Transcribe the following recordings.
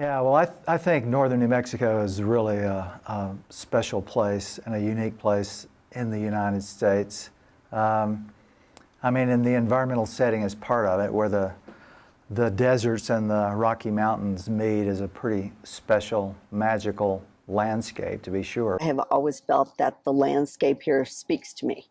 Yeah, well, I think northern New Mexico is really a special place and a unique place in the United States. Um, I mean, in the environmental setting is part of it, where the deserts and the Rocky Mountains meet is a pretty special, magical landscape, to be sure. I have always felt that the landscape here speaks to me.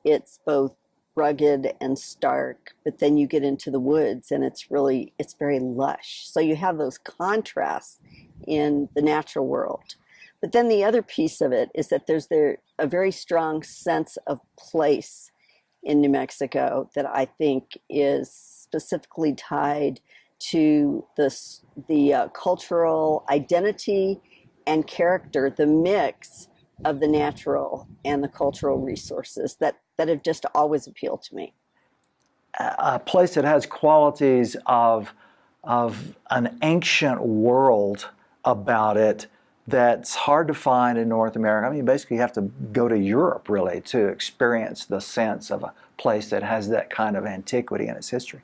It's both rugged and stark, but then you get into the woods and it's very lush. So you have those contrasts in the natural world. But then the other piece of it is that there's a very strong sense of place in New Mexico that I think is specifically tied to the cultural identity and character, the mix of the natural and the cultural resources that have just always appealed to me. A place that has qualities of an ancient world about it that's hard to find in North America. I mean, you basically have to go to Europe, really, to experience the sense of a place that has that kind of antiquity in its history.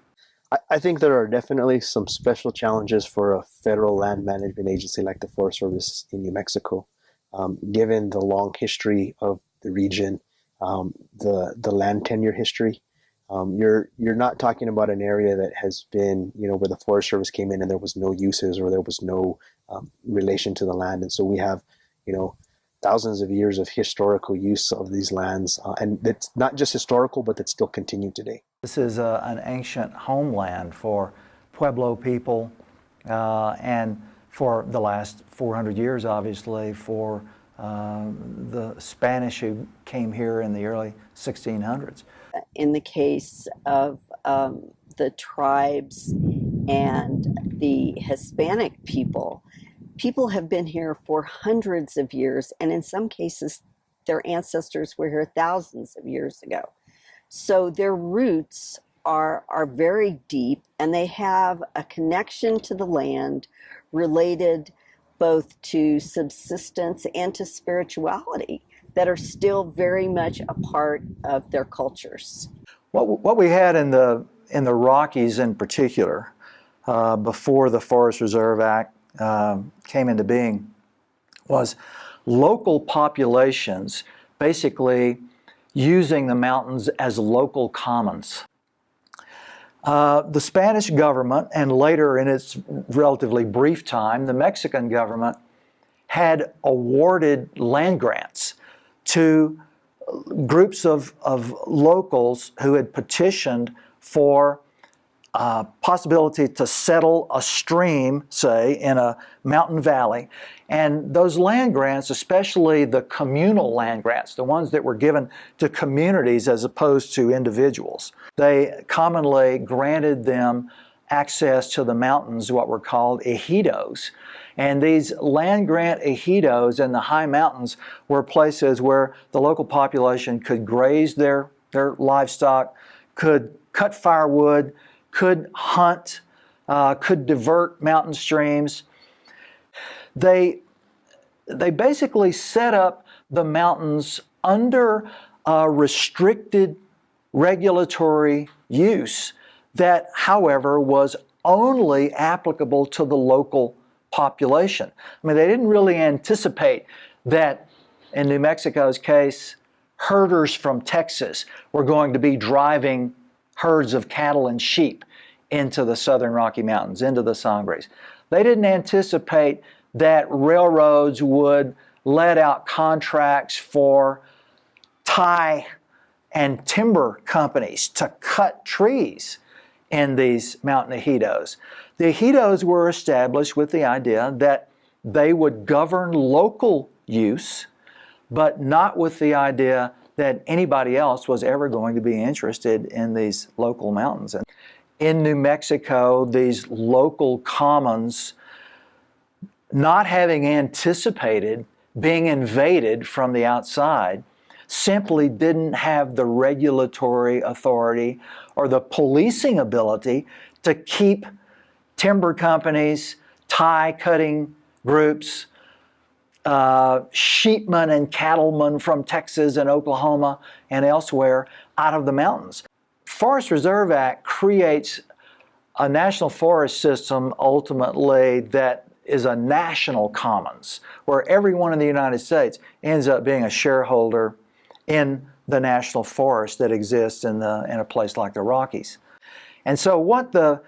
I think there are definitely some special challenges for a federal land management agency like the Forest Service in New Mexico, given the long history of the region, the land tenure history. You're not talking about an area that has been, where the Forest Service came in and there was no uses or there was no relation to the land, and so we have, thousands of years of historical use of these lands, and it's not just historical, but it's still continued today. This is an ancient homeland for Pueblo people, and for the last 400 years, obviously, for the Spanish who came here in the early 1600s. In the case of the tribes and the Hispanic people, people have been here for hundreds of years, and in some cases, their ancestors were here thousands of years ago. So their roots are very deep, and they have a connection to the land related both to subsistence and to spirituality that are still very much a part of their cultures. What we had in the Rockies in particular, before the Forest Reserve Act came into being, was local populations basically using the mountains as local commons. The Spanish government, and later in its relatively brief time, the Mexican government, had awarded land grants to groups of locals who had petitioned for possibility to settle a stream, say, in a mountain valley. And those land grants, especially the communal land grants, the ones that were given to communities as opposed to individuals, they commonly granted them access to the mountains, what were called ejidos. And these land grant ejidos in the high mountains were places where the local population could graze their livestock, could cut firewood, could hunt, could divert mountain streams. They basically set up the mountains under a restricted regulatory use that, however, was only applicable to the local population. I mean, they didn't really anticipate that, in New Mexico's case, herders from Texas were going to be driving herds of cattle and sheep into the southern Rocky Mountains, into the Sangres. They didn't anticipate that railroads would let out contracts for tie and timber companies to cut trees in these mountain ejidos. The ejidos were established with the idea that they would govern local use, but not with the idea that anybody else was ever going to be interested in these local mountains. And in New Mexico, these local commons, not having anticipated being invaded from the outside, simply didn't have the regulatory authority or the policing ability to keep timber companies, tie cutting groups, sheepmen and cattlemen from Texas and Oklahoma and elsewhere out of the mountains. Forest Reserve Act creates a national forest system ultimately that is a national commons where everyone in the United States ends up being a shareholder in the national forest that exists in a place like the Rockies. And so what the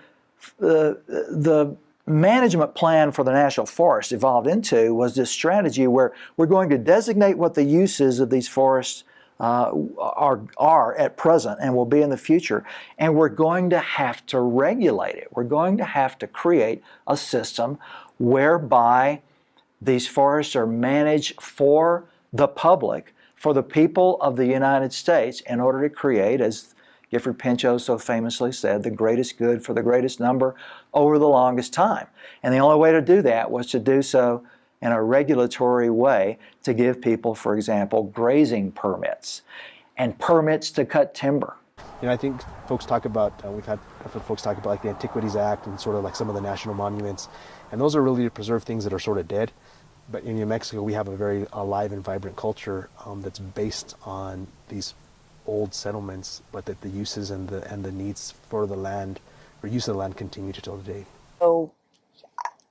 management plan for the national forest evolved into was this strategy where we're going to designate what the uses of these forests are at present and will be in the future, and we're going to have to regulate it. We're going to have to create a system whereby these forests are managed for the public, for the people of the United States, in order to create, as Gifford Pinchot so famously said, the greatest good for the greatest number over the longest time. And the only way to do that was to do so in a regulatory way, to give people, for example, grazing permits and permits to cut timber. You know, I think folks talk about, I've heard folks talk about like the Antiquities Act and sort of like some of the national monuments, and those are really to preserve things that are sort of dead. But in New Mexico, we have a very alive and vibrant culture that's based on these old settlements, but that the uses and the needs for the land, or use of the land, continue to till today. So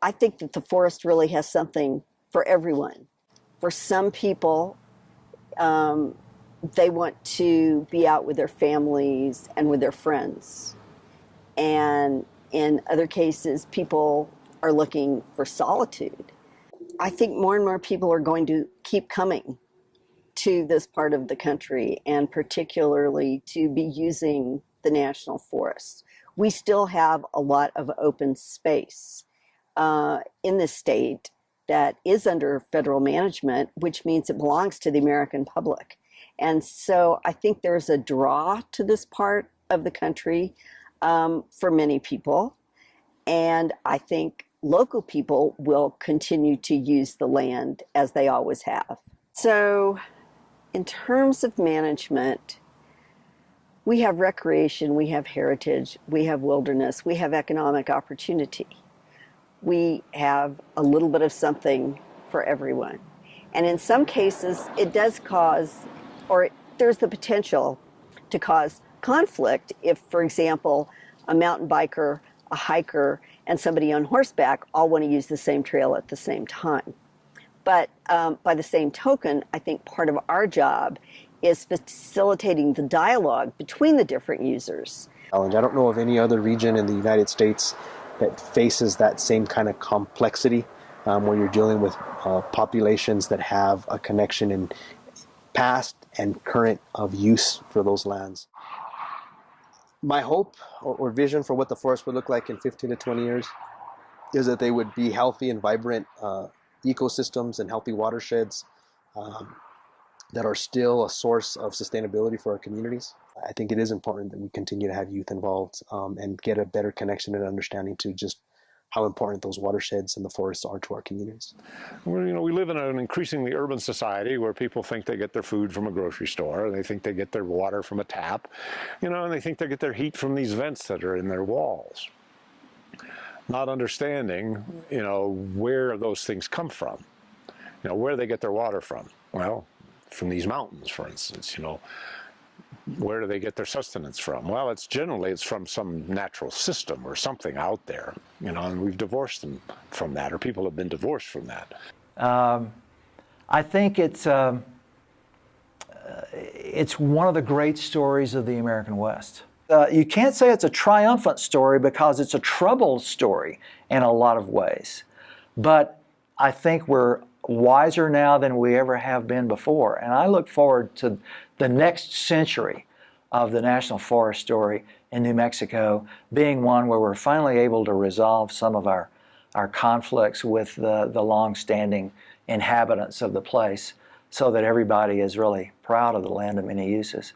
I think that the forest really has something for everyone. For some people, they want to be out with their families and with their friends. And in other cases, people are looking for solitude. I think more and more people are going to keep coming to this part of the country, and particularly to be using the national forests. We still have a lot of open space in the state that is under federal management, which means it belongs to the American public. And so I think there's a draw to this part of the country for many people. And I think local people will continue to use the land as they always have. So in terms of management, we have recreation, we have heritage, we have wilderness, we have economic opportunity. We have a little bit of something for everyone. And in some cases, it does cause, or there's the potential to cause conflict if, for example, a mountain biker, a hiker, and somebody on horseback all want to use the same trail at the same time. But by the same token, I think part of our job is facilitating the dialogue between the different users. I don't know of any other region in the United States that faces that same kind of complexity, where you're dealing with populations that have a connection in past and current of use for those lands. My hope or vision for what the forest would look like in 15 to 20 years is that they would be healthy and vibrant ecosystems and healthy watersheds that are still a source of sustainability for our communities. I think it is important that we continue to have youth involved and get a better connection and understanding to just how important those watersheds and the forests are to our communities. We live in an increasingly urban society where people think they get their food from a grocery store, they think they get their water from a tap, and they think they get their heat from these vents that are in their walls. Not understanding, where those things come from, where they get their water from. Well, from these mountains, for instance, where do they get their sustenance from? Well, it's from some natural system or something out there, and we've divorced them from that, or people have been divorced from that. I think it's one of the great stories of the American West. You can't say it's a triumphant story because it's a troubled story in a lot of ways. But I think we're wiser now than we ever have been before. And I look forward to the next century of the National Forest story in New Mexico being one where we're finally able to resolve some of our conflicts with the long-standing inhabitants of the place, so that everybody is really proud of the land of many uses.